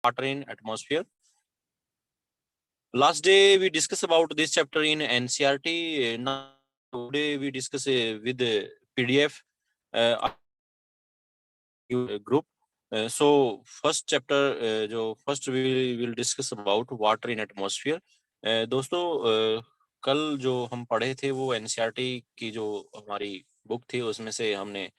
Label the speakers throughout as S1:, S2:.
S1: water in atmosphere. Last day we discussed about this chapter in NCERT. Now today we discuss with PDF group. So first chapter जो first we will discuss about water in atmosphere. दोस्तों कल जो हम पढ़े थे वो NCERT की जो हमारी बुक थी उसमें से हमने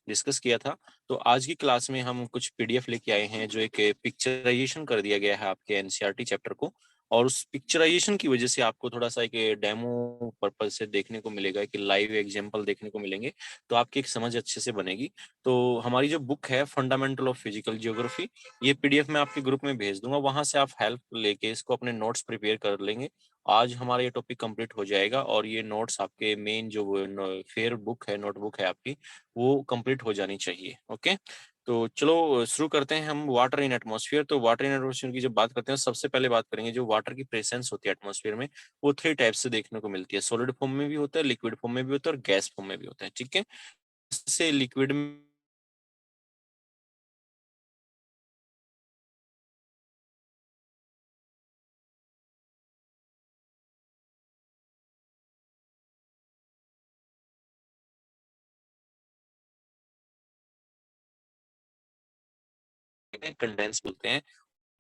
S1: डिस्कस किया था। तो आज की क्लास में हम कुछ पीडीएफ लेके आए हैं जो एक पिक्चराइजेशन कर दिया गया है आपके एनसीईआरटी चैप्टर को, और उस पिक्चराइजेशन की वजह से आपको थोड़ा सा एक डेमो पर्पज से देखने को मिलेगा कि लाइव एग्जांपल देखने को मिलेंगे, तो आपकी एक समझ अच्छे से बनेगी। तो हमारी जो बुक है फंडामेंटल ऑफ फिजिकल जियोग्राफी, ये पीडीएफ मैं आपके ग्रुप में भेज दूंगा, वहां से आप हेल्प लेके इसको अपने नोट्स प्रिपेयर कर लेंगे। आज हमारा ये टॉपिक कंप्लीट हो जाएगा और ये नोट्स आपके मेन जो फेयर बुक है, नोटबुक है आपकी, वो कंप्लीट हो जानी चाहिए। ओके, तो चलो शुरू करते हैं हम वाटर इन एटमॉस्फेयर। तो वाटर इन एटमॉस्फेयर की जब बात करते हैं सबसे पहले बात करेंगे जो वाटर की प्रेजेंस होती है एटमॉस्फेयर में, वो 3 टाइप से देखने को मिलती है। सॉलिड फॉर्म में भी होता है, लिक्विड फॉर्म में भी होता है और गैस फॉर्म में भी होता है। ठीक है, इससे लिक्विड में कंडेंस बोलते हैं,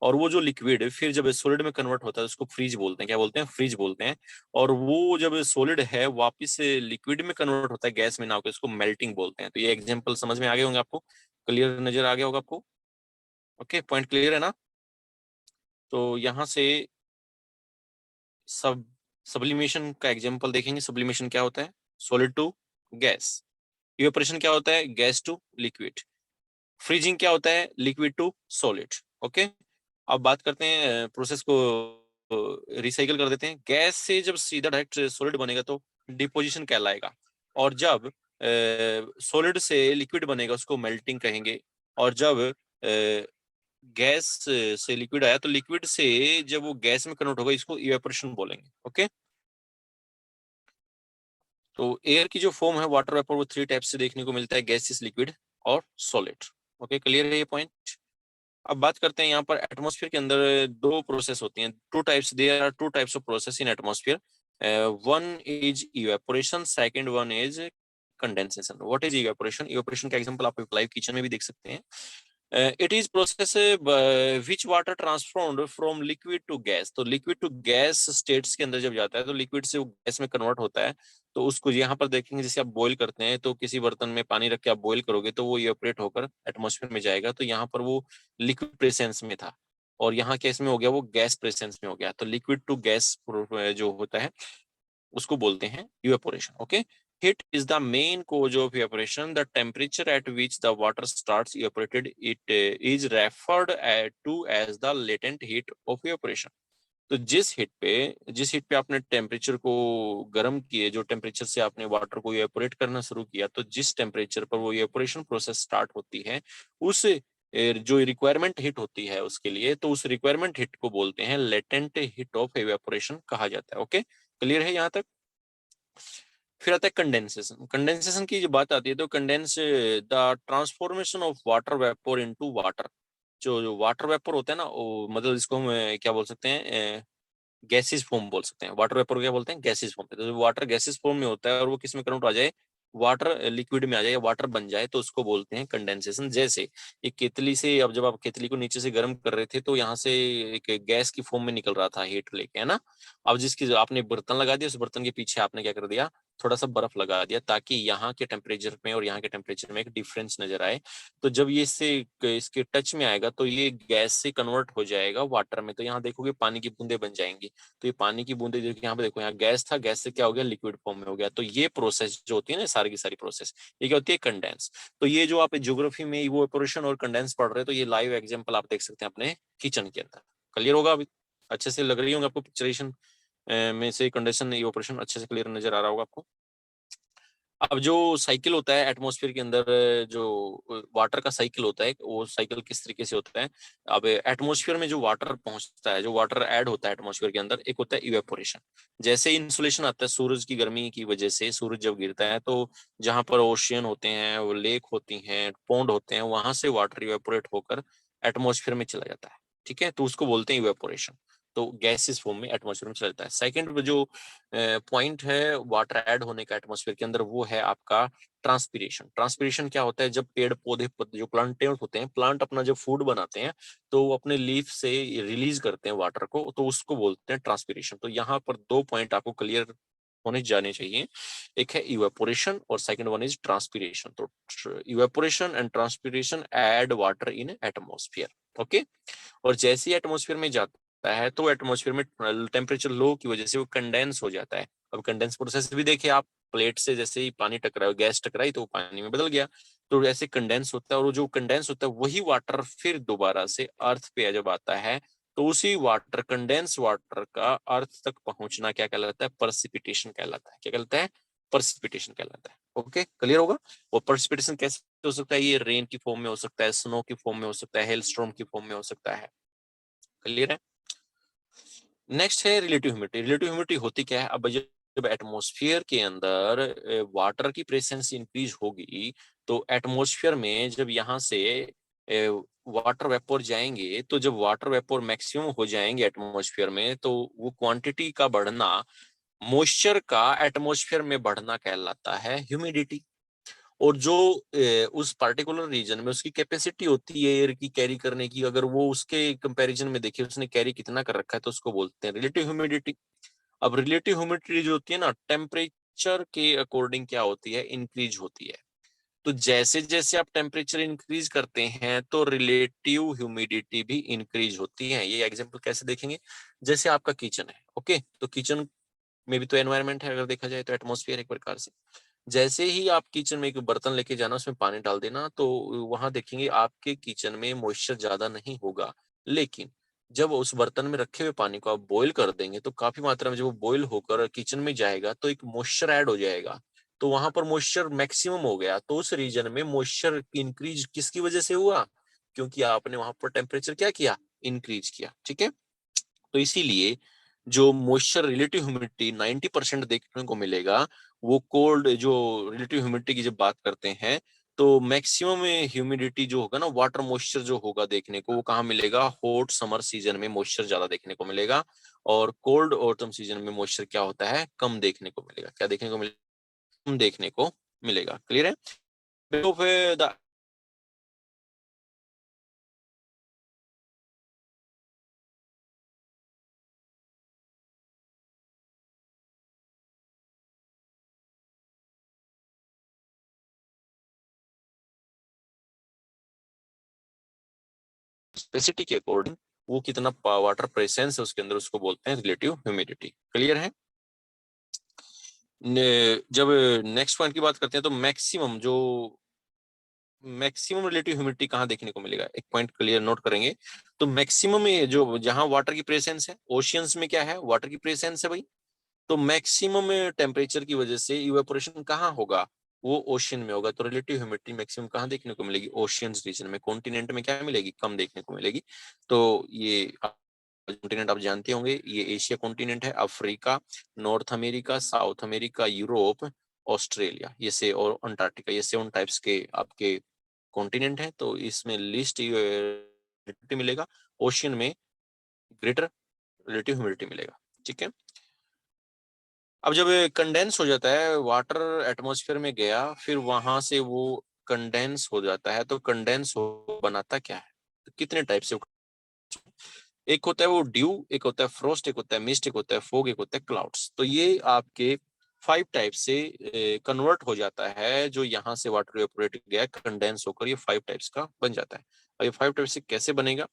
S1: और वो जो लिक्विड फिर जब सॉलिड में कन्वर्ट होता है उसको फ्रीज बोलते हैं। क्या बोलते हैं? फ्रीज बोलते हैं। और वो जब सॉलिड है वापस से लिक्विड में कन्वर्ट होता है गैस में ना होकर, उसको मेल्टिंग बोलते हैं। तो ये एग्जांपल समझ में आ गए होंगे आपको, क्लियर नजर आ गया होगा आपको। ओके, पॉइंट क्लियर है ना? तो यहाँ से सब सब्लिमेशन का एग्जांपल देखेंगे। सब्लिमेशन क्या होता है? Solid to gas. इवेपोरेशन क्या होता है? Gas to liquid. फ्रीजिंग क्या होता है? Liquid to solid. ओके, अब बात करते हैं प्रोसेस को रिसाइकल कर देते हैं। गैस से जब सीधा डायरेक्ट सॉलिड बनेगा तो डिपोजिशन कहलाएगा, और जब सॉलिड से लिक्विड बनेगा उसको मेल्टिंग कहेंगे। और जब गैस से लिक्विड आया तो लिक्विड से जब वो गैस में कन्वर्ट होगा इसको इवेपोरेशन बोलेंगे। ओके, तो एयर की जो फॉर्म है वाटर वेपर वो 3 टाइप से देखने को मिलता है, गैसियस, लिक्विड और सॉलिड। ओके, क्लियर है ये पॉइंट? अब बात करते हैं यहाँ पर एटमॉस्फेयर के अंदर 2 प्रोसेस होती हैं। 2 types, there are 2 types of process in atmosphere. One is evaporation, second one is condensation. What is evaporation? Evaporation का एग्जांपल आप लाइव किचन में भी देख सकते हैं। It is process which water transformed from liquid to gas. तो liquid to gas states के अंदर जब जाता है तो लिक्विड से वो गैस में कन्वर्ट होता है। तो उसको यहाँ पर देखेंगे, जैसे आप बॉईल करते हैं तो किसी बर्तन में पानी रख के आप बॉईल करोगे तो वो इवेपोरेट होकर एटमॉस्फेयर में जाएगा। तो यहाँ पर वो लिक्विड प्रेसेंस में था, और यहाँ केस में हो गया वो गैस प्रेसेंस में हो गया। तो लिक्विड टू गैस जो होता है उसको बोलते हैं evaporation. Okay, heat is the main cause of evaporation. The temperature at which the water starts evaporated it is referred to as the latent heat of evaporation. तो जिस हीट पे आपने टेम्परेचर को गर्म किए, जो टेम्परेचर से आपने वाटर को इवेपोरेट करना शुरू किया, तो जिस टेम्परेचर पर वो इवेपोरेशन प्रोसेस स्टार्ट होती है उस जो रिक्वायरमेंट हीट होती है उसके लिए, तो उस रिक्वायरमेंट हीट को बोलते हैं लेटेंट हीट ऑफ इवेपोरेशन कहा जाता है। ओके, क्लियर है यहाँ तक? फिर आता है कंडेंसेशन। कंडेंसेशन की जो बात आती है तो condense the transformation of water vapour into water. जो वाटर वेपोर होता है ना, वो मतलब इसको हम क्या बोल सकते हैं? गैसेस फॉर्म बोल सकते हैं। वाटर वेपर क्या बोलते हैं? Gases form. तो वाटर गैसेस फॉर्म में होता है और वो किस में कन्वर्ट आ जाए? वाटर लिक्विड में आ जाए या वाटर बन जाए तो उसको बोलते हैं कंडेंसेशन। जैसे एक केतली से, अब जब आप केतली को नीचे से गर्म कर रहे थे तो यहाँ से एक गैस की फॉर्म में निकल रहा था हीट लेके, है ना। अब जिसकी आपने बर्तन लगा दिया, उस बर्तन के पीछे आपने क्या कर दिया? थोड़ा सा बर्फ लगा दिया ताकि यहाँ के टेम्परेचर में और यहाँ के टेम्परेचर में एक डिफरेंस नजर आए। तो जब ये इससे इसके टच में आएगा तो ये गैस से कन्वर्ट हो जाएगा वाटर में। तो यहाँ देखोगे पानी की बूंदे बन जाएंगी। तो ये पानी की बूंदे देखिए यहाँ पे, देखो यहाँ गैस था, गैस से क्या हो गया? लिक्विड फॉर्म में हो गया। तो ये प्रोसेस जो होती है ना, सारी की सारी प्रोसेस, ये क्या होती है? कंडेंस। तो ये जो आप ज्योग्राफी में इवोपोरेशन और कंडेंस पढ़ रहे हैं तो ये लाइव एग्जांपल आप देख सकते हैं अपने किचन के अंदर। क्लियर होगा अभी? अच्छे से लग रही होंगे आपको पिक्चरेशन में से कंडेंसन इवोपोरेशन अच्छे से क्लियर नजर आ रहा होगा आपको। अब जो साइकिल होता है एटमॉस्फेयर के अंदर, जो वाटर का साइकिल होता है, वो साइकिल किस तरीके से होता है? अब एटमॉस्फेयर में जो वाटर पहुंचता है, जो वाटर ऐड होता है एटमॉस्फेयर के अंदर, एक होता है इवेपोरेशन। जैसे इंसुलेशन आता है सूरज की गर्मी की वजह से, सूरज जब गिरता है तो जहां पर ओशियन होते हैं, वो लेक होती हैं, पौंड होते हैं, वहां से वाटर इवेपोरेट होकर एटमॉस्फेयर में चला जाता है। ठीक है, तो उसको बोलते हैं इवेपोरेशन। तो गैसेस फॉर्म में एटमॉस्फेयर में चलता है। सेकंड जो पॉइंट है वाटर ऐड होने का एटमॉस्फेयर के अंदर, वो है आपका ट्रांसपीरेशन। ट्रांसपीरेशन क्या होता है? जब पेड़ पौधे जो प्लांट होते हैं, प्लांट अपना जब फूड बनाते हैं तो वो अपने लीफ से रिलीज करते हैं वाटर को, तो उसको बोलते हैं ट्रांसपीरेशन। तो यहाँ पर 2 पॉइंट आपको क्लियर होने जाने चाहिए, एक है इवेपोरेशन और सेकंड वन इज ट्रांसपीरेशन। तो evaporation and transpiration add water in atmosphere. Okay, और जैसे ही एटमॉस्फेयर में जाता है तो एटमॉस्फेयर में टेम्परेचर लो की वजह से वो कंडेंस हो जाता है। अब कंडेंस प्रोसेस भी देखिए आप, प्लेट से जैसे ही पानी टकराया, गैस टकराई तो पानी में बदल गया, तो ऐसे कंडेंस होता है, और जो कंडेंस होता है वही वाटर फिर दोबारा से अर्थ पे जब आता है तो उसी वाटर, कंडेंस वाटर का अर्थ तक पहुंचना क्या कहलाता है? परसिपिटेशन कहलाता है। क्या कहलाता है? परसिपिटेशन कहलाता है। ओके, क्लियर होगा? और परसिपिटेशन कैसे हो सकता है? ये रेन की फॉर्म में हो सकता है, स्नो की फॉर्म में हो सकता है, हेल स्टॉर्म की फॉर्म में हो सकता है। क्लियर है? नेक्स्ट है रिलेटिव ह्यूमिडिटी। रिलेटिव ह्यूमिडिटी होती क्या है? अब जब एटमॉस्फेयर के अंदर वाटर की प्रेजेंस इंक्रीज होगी तो एटमॉस्फेयर में जब यहाँ से वाटर वेपोर जाएंगे, तो जब वाटर वेपोर मैक्सिमम हो जाएंगे एटमॉस्फेयर में, तो वो क्वांटिटी का बढ़ना, मॉइस्चर का एटमॉस्फेयर में बढ़ना कहलाता है ह्यूमिडिटी। और जो उस पार्टिकुलर रीजन में उसकी कैपेसिटी होती है एयर की कैरी करने की, अगर वो उसके कंपैरिजन में देखिए उसने कैरी कितना कर रखा है, तो उसको बोलते हैं रिलेटिव ह्यूमिडिटी। अब रिलेटिव ह्यूमिडिटी जो होती है ना, टेम्परेचर के अकॉर्डिंग क्या होती है? इंक्रीज होती है। तो जैसे जैसे आप टेम्परेचर इंक्रीज करते हैं तो रिलेटिव ह्यूमिडिटी भी इंक्रीज होती है। ये एग्जांपल कैसे देखेंगे? जैसे आपका किचन है, ओके, तो किचन में भी तो एनवायरनमेंट है, अगर देखा जाए तो एटमॉस्फेयर एक प्रकार से। जैसे ही आप किचन में एक बर्तन लेके जाना, उसमें पानी डाल देना, तो वहां देखेंगे आपके किचन में मॉइस्चर ज्यादा नहीं होगा, लेकिन जब उस बर्तन में रखे हुए पानी को आप बॉईल कर देंगे तो काफी मात्रा में जब वो बॉईल होकर किचन में जाएगा तो एक मॉइस्चर ऐड हो जाएगा। तो वहां पर मॉइस्चर मैक्सिमम हो गया, तो उस रीजन में मॉइस्चर इंक्रीज किसकी वजह से हुआ? क्योंकि आपने वहां पर टेम्परेचर क्या किया? इंक्रीज किया। ठीक है, तो इसीलिए जो मॉइस्चर रिलेटिव ह्यूमिडिटी 90% देखने को मिलेगा, वो कोल्ड जो रिलेटिव ह्यूमिडिटी की जब बात करते हैं, तो मैक्सिमम ह्यूमिडिटी जो होगा ना, वाटर मॉइस्चर जो होगा देखने को, वो कहाँ मिलेगा? हॉट समर सीजन में मॉइस्चर ज्यादा देखने को मिलेगा, और कोल्ड ऑटम सीजन में मॉइस्चर क्या होता है? कम देखने को मिलेगा। क्या देखने को मिलेगा? कम देखने को मिलेगा। क्लियर है? तो फिर स्पेसिटी के अकॉर्डिंग वो कितना वाटर प्रेजेंस है उसके अंदर, उसको बोलते हैं रिलेटिव ह्यूमिडिटी। क्लियर है? जब नेक्स्ट पॉइंट की बात करते हैं तो मैक्सिमम रिलेटिव ह्यूमिडिटी कहाँ देखने को मिलेगा? एक पॉइंट क्लियर नोट करेंगे। तो मैक्सिमम में जो जहां वाटर की प्रेजेंस है, ओशियंस में क्या है? वाटर की प्रेजेंस है भाई। तो मैक्सिमम टेम्परेचर की वजह से इवेपोरेशन कहाँ होगा? वो ओशियन में होगा। तो रिलेटिव ह्यूमिडिटी मैक्सिमम कहाँ देखने को मिलेगी? ओशियंस रीजन में। कॉन्टिनेंट में क्या मिलेगी? कम देखने को मिलेगी। तो ये कॉन्टिनेंट आप जानते होंगे, ये एशिया कॉन्टिनेंट है, Africa, north America, south America, Europe, Australia, ये से और अंटार्कटिका, ये 7 टाइप्स के आपके कॉन्टिनेंट है। तो इसमें लिस्ट मिलेगा, ओशियन में ग्रेटर रिलेटिव ह्यूमिडिटी मिलेगा। ठीक है, अब जब कंडेंस हो जाता है वाटर, एटमॉस्फेयर में गया, फिर वहां से वो कंडेंस हो जाता है, तो कंडेंस हो बनाता क्या है? तो कितने टाइप से? एक होता है वो ड्यू, एक होता है फ्रोस्ट, एक होता है मिस्ट, एक होता है फोग, एक होता है क्लाउड्स। तो ये आपके 5 टाइप से कन्वर्ट हो जाता है। जो यहाँ से वाटर इवेपोरेट गया, कंडेंस होकर ये 5 टाइप्स का बन जाता है। अब ये 5 टाइप से कैसे बनेगा?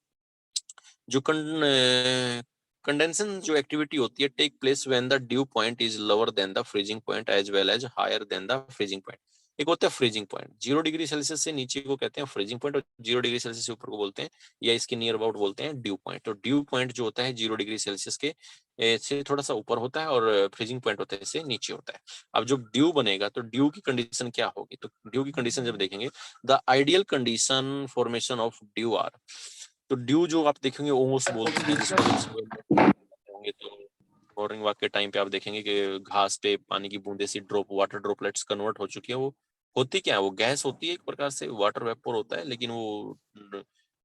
S1: जो कंडेंसन जो एक्टिविटी होती है, take place when the dew point is lower than the freezing point as well as higher than the freezing point. एक होता है फ्रीजिंग पॉइंट, 0 डिग्री सेल्सियस से नीचे को कहते हैं फ्रीजिंग पॉइंट, और 0 डिग्री सेल्सियस से ऊपर को बोलते हैं, या इसके नियर अबाउट बोलते हैं ड्यू पॉइंट। तो ड्यू पॉइंट जो होता है 0 डिग्री सेल्सियस के से थोड़ा सा ऊपर होता है, और फ्रीजिंग पॉइंट होता है इससे नीचे होता है। अब जब ड्यू बनेगा तो ड्यू की कंडीशन क्या होगी? तो ड्यू की कंडीशन जब देखेंगे, the ideal condition formation of dew are, तो ड्यू जो आप देखेंगे ओस बोलते हैं जिसको, जब सुबह होंगे तो मॉर्निंग वॉक के टाइम पे आप देखेंगे कि घास पे पानी की बूंदे सी ड्रॉप, वाटर ड्रॉपलेट्स कन्वर्ट हो चुकी है। वो होती क्या है? वो गैस होती है, एक प्रकार से वाटर वेपोर होता है, लेकिन वो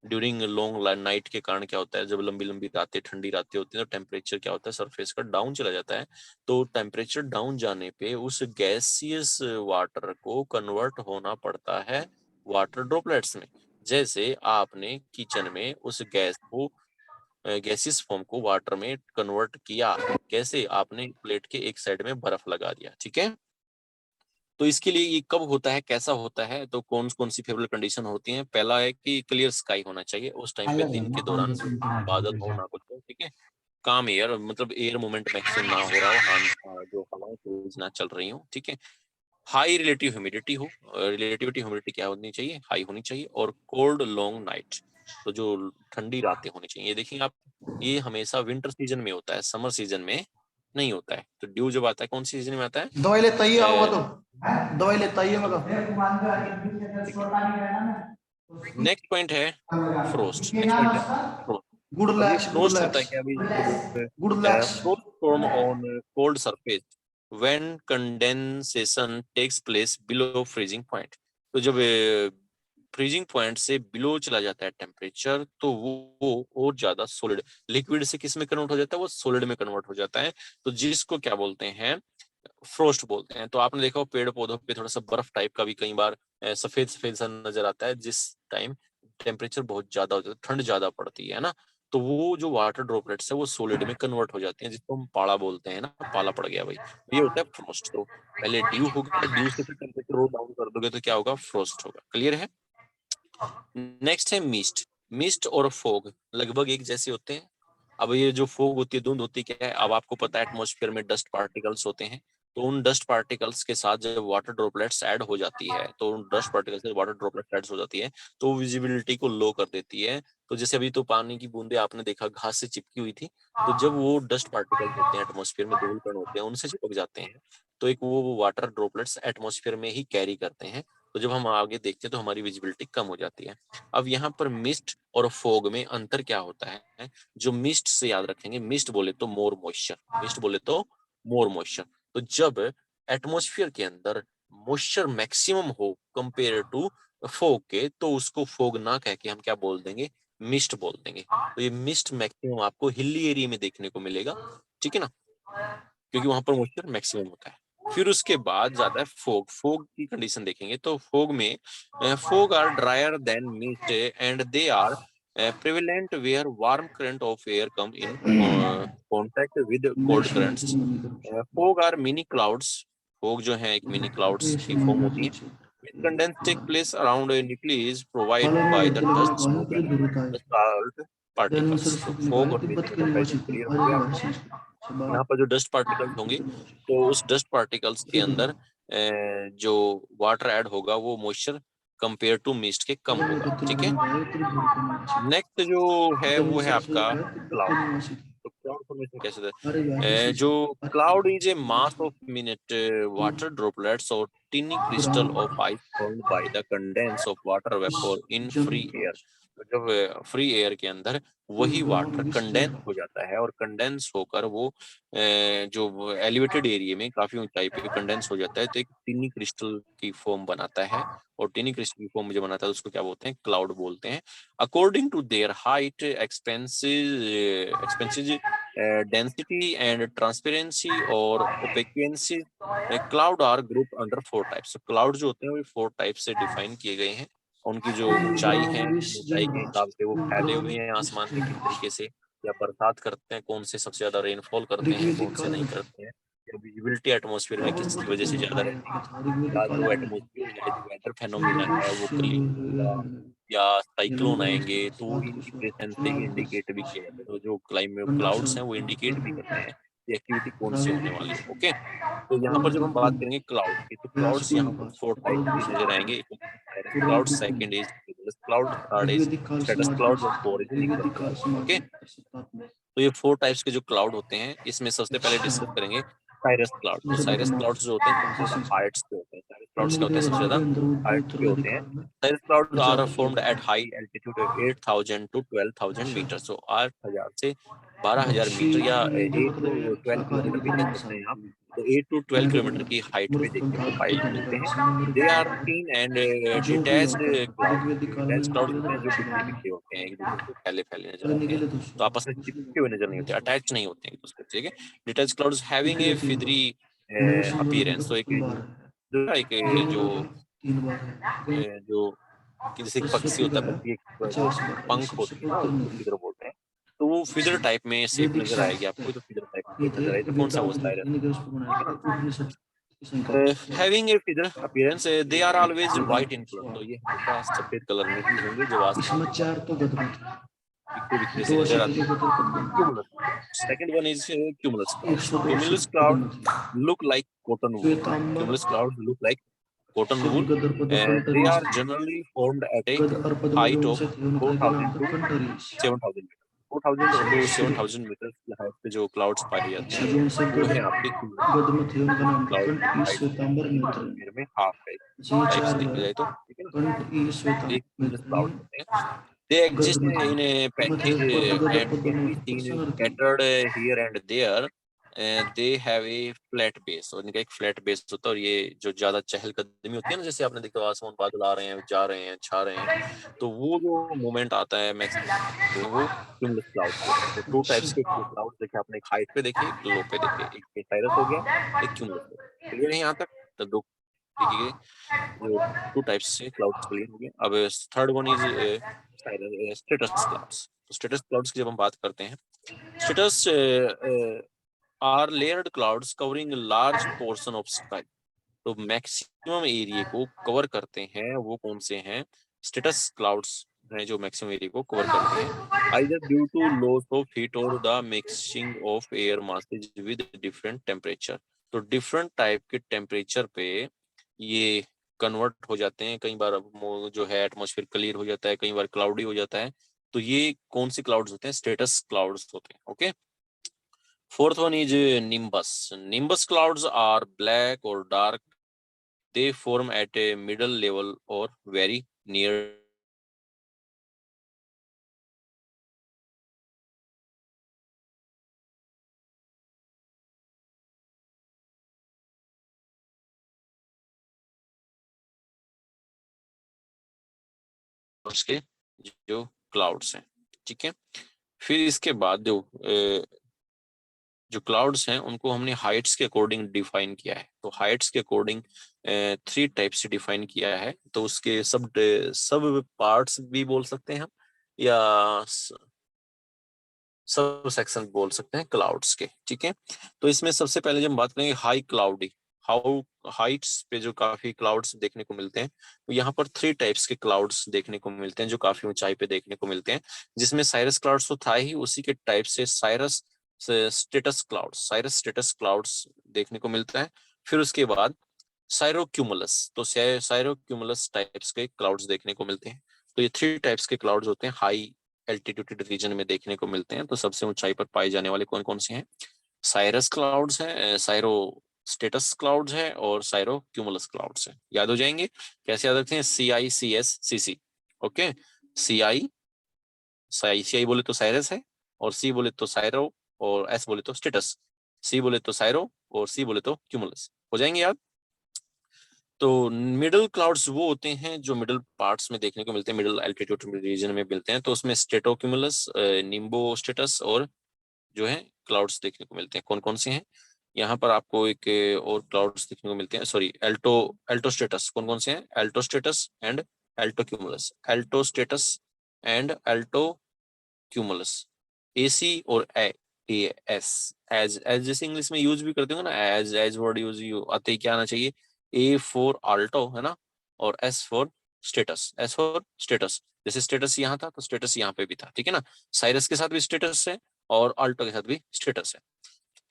S1: ड्यूरिंग लॉन्ग नाइट के कारण क्या होता है, जब लंबी लंबी रातें, ठंडी रातें होती हैं तो टेम्परेचर क्या होता है, सरफेस का डाउन चला जाता है। तो टेम्परेचर डाउन जाने पे उस गैसियस वाटर को कन्वर्ट होना पड़ता है वाटर ड्रॉपलेट्स में। जैसे आपने किचन में उस गैस को, गैसियस फॉर्म को वाटर में कन्वर्ट किया, कैसे, आपने प्लेट के एक साइड में बर्फ लगा दिया, ठीक है। तो इसके लिए ये कब होता है, कैसा होता है, तो कौन कौन सी फेवरेबल कंडीशन होती हैं। पहला है कि क्लियर स्काई होना चाहिए, उस टाइम पे दिन के दौरान बादल हो ना कुछ हो, ठीक है। काम एयर, मतलब एयर मूवमेंट मैक्सिमम ना हो रहा हो, जो हवाएं तेज ना चल रही हो, ठीक है। हाई रिलेटिव ह्यूमिडिटी हो, रिलेटिविटी ह्यूमिडिटी क्या होनी चाहिए, हाई होनी चाहिए। और कोल्ड लॉन्ग नाइट, तो जो ठंडी रातें होनी चाहिए। ये देखिए आप, ये हमेशा विंटर सीजन में होता है, समर सीजन में नहीं होता है। तो ड्यू जब आता है कौन सी सीजन में आता है,
S2: दवाई लेता ही आओगा तो दवाई लेता ही है मगर
S1: नेक्स्ट पॉइंट है फ्रोस्ट। नेक्स्ट पॉइंट है फ्रोस्ट।
S2: गुड
S1: अब ये
S2: लैक्स गुड
S1: फ्रोस्ट होता है
S2: लैक्स
S1: क्या अभी,
S2: good lax
S1: frost form on cold surface when condensation takes place below freezing point. तो जब फ्रीजिंग पॉइंट से बिलो चला जाता है टेम्परेचर, तो वो और ज्यादा सॉलिड, लिक्विड से किस में कन्वर्ट हो जाता है, वो सॉलिड में कन्वर्ट हो जाता है। तो जिसको क्या बोलते हैं, फ्रोस्ट बोलते हैं। तो आपने देखा पेड़ पौधों पे थोड़ा सा बर्फ टाइप का भी कई बार सफेद सफेद सा नजर आता है, जिस टाइम टेम्परेचर बहुत ज्यादा हो जाता है, ठंड ज्यादा पड़ती है ना। तो वो जो वाटर ड्रॉपलेट्स है वो सॉलिड में कन्वर्ट हो जाती हैं, जिसको हम पाला बोलते हैं ना, पाला पड़ गया भाई, ये होता है फ्रोस्ट। तो पहले ड्यू होगा, ड्यू से फिर टेम्परेचर और डाउन कर दोगे तो क्या होगा, फ्रोस्ट होगा। क्लियर है। नेक्स्ट है मिस्ट। मिस्ट और फोग लगभग एक जैसे होते हैं। अब ये जो फोग होती है, धुंध होती है, क्या है, अब आपको पता है एटमॉस्फेयर में डस्ट पार्टिकल्स होते हैं। तो उन डस्ट पार्टिकल्स के साथ जब वाटर ड्रॉपलेट्स ऐड हो जाती है, तो उन डस्ट पार्टिकल्स से वाटर ड्रॉपलेट्स ऐड हो जाती है, तो विजिबिलिटी को लो कर देती है। तो जैसे अभी तो पानी की बूंदे आपने देखा घास से चिपकी हुई थी, तो जब वो डस्ट पार्टिकल्स होते हैं एटमॉस्फेयर में, धूल कण होते हैं, उनसे चिपक जाते हैं, तो एक वो वाटर ड्रॉपलेट्स एटमॉस्फेयर में ही कैरी करते हैं। तो जब हम आगे देखते हैं तो हमारी विजिबिलिटी कम हो जाती है। अब यहाँ पर मिस्ट और फोग में अंतर क्या होता है, जो मिस्ट से याद रखेंगे, मिस्ट बोले तो मोर मॉइस्चर, मिस्ट बोले तो मोर मॉइस्चर। तो जब एटमॉस्फेयर के अंदर मॉइस्चर मैक्सिमम हो कंपेयर टू फोग के, तो उसको फोग ना कह के हम क्या बोल देंगे, मिस्ट बोल देंगे। तो ये मिस्ट मैक्सिमम आपको हिली एरिया में देखने को मिलेगा, ठीक है ना, क्योंकि वहां पर मॉइस्चर मैक्सिमम होता है। फिर उसके बाद ज्यादा है फोग। फोग की कंडीशन देखेंगे तो फोग में, fog are dryer than mist and they are prevalent where warm current of air come in contact with cold currents. Fog are mini clouds. Fog जो है एक मिनी क्लाउड्स की form होती है। Condense take place around a nucleus provided by the dust moving the salt particles. तो fog और mist का comparison clear हो गया आपको। यहाँ पर जो डस्ट पार्टिकल्स होंगे, तो उस डस्ट पार्टिकल्स के अंदर जो वाटर ऐड होगा वो मॉइस्चर कंपेयर टू मिस्ट के कम होगा, ठीक है। नेक्स्ट जो है वो है आपका क्लाउड। तो क्लाउड फॉर्मेशन कैसे होता है, जो cloud is a mass of minute water droplets और tiny crystal of ice formed by the condense of water vapour in free air. तो जब फ्री एयर के अंदर वही वाटर कंडेंस हो जाता है, और कंडेंस होकर वो जो एलिवेटेड एरिया में काफी ऊंचाई पे कंडेंस हो जाता है, तो एक टिनी क्रिस्टल की फॉर्म बनाता है। और टिनी क्रिस्टल की फॉर्म जो बनाता है उसको क्या बोलते हैं, क्लाउड बोलते हैं। According to their height, expenses, density, and transparency or opaquency, cloud are grouped under four types. So cloud जो होते हैं वो फोर टाइप से डिफाइन किए गए हैं। उनकी जो ऊंचाई है, ऊंचाई के हिसाब से वो फैले हुए हैं आसमान पे किस तरीके से, या बरसात करते हैं, कौन से सबसे ज्यादा रेनफॉल करते हैं, कौन से नहीं करते हैं, या विजिबिलिटी एटमॉस्फेयर में किसकी वजह से ज्यादा रहती है, या जो एटमॉस्फेयर है, जो वेदर फेनोमिना है वो या साइक्लोन आएंगे, तो वो इनकी प्रेजेंस से ही इंडिकेट भी किया जाता है। तो जो क्लाइमेट क्लाउड्स हैं वो इंडिकेट भी करते हैं कि एक्टिविटी कौन सी होने वाली है। ओके, तो यहाँ पर जब हम बात करेंगे क्लाउड की, तो क्लाउड्स यहाँ पर फोर टाइप की नजर आएंगे। एक cloud, second is cloud, third is stratus cloud, और four is nimbus cloud. Okay, तो ये फोर टाइप्स के जो क्लाउड होते हैं, इसमें सबसे पहले डिस्कस करेंगे साइरस क्लाउड। तो साइरस क्लाउड्स जो होते हैं सबसे ज्यादा हाइट्स पे होते हैं। साइरस क्लाउड्स क्या होते हैं? सबसे ज्यादा हाइट पे होते हैं। Cirrus clouds are formed at high altitude 8000 to 12000 मीटर। सो 8000 से 12000 मीटर या 8 to 12 किलोमीटर भी कह सकते हैं आप। तो 8 to 12 किलोमीटर की हाइट पे देखने को पाए मिलते हैं। They are thin and detached cloud. Detach cloud होते हैं जो बिखरे बिखरे होते हैं, एक दूसरे से फैले फैले नजर आते हैं, तो आपस में चिपके हुए नजर नहीं होते, अटैच नहीं होते हैं एक दूसरे से, ठीक है। Detach clouds having a feathery appearance. तो जो कि जैसे एक पक्षी होता है, पक्षी एक पंख होती है ना, उसको फीदर बोलते हैं। तो वो फीदर टाइप में शेप नजर आएगी आपको, तो फीदर टाइप में शेप नजर आएगी, तो कौन सा वो साइरस, ठीक है ना। Having a feather appearance, they are always white in colour. तो ये हमेशा सफेद कलर में ही होंगे, जब आसमान में बिखरे बिखरे से नजर आते हैं। Cumulus, second one is cumulus clouds. Cumulus cloud look like cotton wool. Cumulus clouds look like cotton wool. They are generally formed at a height of 4000 to 7000 metre. 4000 to 7000 metre की हाइट पे जो clouds पाए जाते हैं वो है आपके cumulus cloud. Height atmosphere में हाफ है टाइप से देखा जाए तो, ठीक है ना। ये क्यूमुलस क्लाउड होते हैं। They exist in a package and can be seen scattered here and there. They have a flat base, और इनका एक फ्लैट बेस होता है। और ये जो ज्यादा चहलकदमी होती है ना, जैसे आपने देखा आसमान बादल आ रहे हैं, जा रहे हैं, छा रहे हैं, तो वो जो मोमेंट आता है मैक्सिमम, वो क्यूमुलस क्लाउड होता है। तो टू टाइप्स के क्लाउड देखे आपने, एक हाइट पे देखे, एक लो पे देखे, एक साइरस हो गया, एक क्यूमुलस हो गया। क्लियर है यहाँ तक? तो दो देखिए जो टू टाइप्स से क्लाउड्स क्लियर हो गए। अब third one is stratus clouds. तो स्टेटस क्लाउड्स की जब हम बात करते हैं, stratus are layered clouds covering large portion of sky. तो मैक्सिमम एरिया को कवर करते हैं, वो कौन से हैं? स्टेटस क्लाउड्स हैं जो मैक्सिमम एरिया को कवर करते हैं, either due to loss of heat और the mixing of air masses with different temperature. तो डिफरेंट टाइप के टेम्परेचर पे ये कन्वर्ट हो जाते हैं। कई बार जो है एटमॉस्फेयर क्लियर हो जाता है, कई बार क्लाउडी हो जाता है। तो ये कौन से क्लाउड्स होते हैं? स्टेटस क्लाउड्स होते हैं। Okay, fourth one is nimbus. Nimbus clouds are black और dark. They form at a middle level or very near उसके जो क्लाउड्स हैं, ठीक है। फिर इसके बाद जो क्लाउड्स हैं उनको हमने हाइट्स के अकॉर्डिंग डिफाइन किया है। तो हाइट्स के अकॉर्डिंग 3 टाइप से डिफाइन किया है। तो उसके सब पार्ट्स भी बोल सकते हैं हम, या सब सेक्शन बोल सकते हैं क्लाउड्स के, ठीक है। तो इसमें सबसे पहले जब हम बात करेंगे हाई क्लाउडी, हाउ हाइट्स पे जो काफी क्लाउड्स देखने को मिलते हैं, तो यहाँ पर 3 टाइप्स के क्लाउड्स देखने को मिलते हैं जो काफी ऊंचाई पे देखने को मिलते हैं। जिसमें साइरस क्लाउड्स तो था ही, उसी के टाइप से Cyrus status clouds, Cyrus status clouds देखने को मिलता है। फिर उसके बाद साइरोक्यूमुलस, तो साइरोक्यूमुलस टाइप्स के क्लाउड्स देखने को मिलते हैं। तो ये 3 टाइप्स के क्लाउड्स होते हैं, हाई एल्टीट्यूड रीजन में देखने को मिलते हैं। तो सबसे ऊंचाई पर पाए जाने वाले कौन कौन से हैं? साइरस क्लाउड्स हैं, साइरो स्टेटस क्लाउड्स है, और साइरो क्यूमुलस क्लाउड्स है। याद हो जाएंगे। कैसे याद रखते हैं? CICS CC। Okay, CI CI बोले तो साइरस है, और C बोले तो साइरो, और S बोले तो स्टेटस। C बोले तो साइरो, और C बोले तो क्यूमुलस। हो जाएंगे याद। तो मिडल क्लाउड्स वो होते हैं जो मिडल पार्ट्स में देखने को मिलते हैं, मिडल एल्टीट्यूड रीजन में मिलते हैं। तो उसमें स्टेटोक्यूमुलस, निम्बो स्टेटस और जो है क्लाउड्स देखने को मिलते हैं। कौन कौन से हैं? यहाँ पर आपको एक और क्लाउड्स देखने को मिलते हैं, सॉरी एल्टो स्टेटस। कौन कौन से हैं? Alto status and Alto cumulus. Alto status and Alto cumulus, AC और AS। एज जैसे इंग्लिश में यूज भी करते हो ना, एज वर्ड यूज आते ही क्या आना चाहिए? A फॉर आल्टो है ना, और S for status. S for status, जैसे स्टेटस यहाँ था तो स्टेटस यहाँ पे भी था, ठीक है ना। साइरस के साथ भी स्टेटस है और अल्टो के साथ भी स्टेटस है।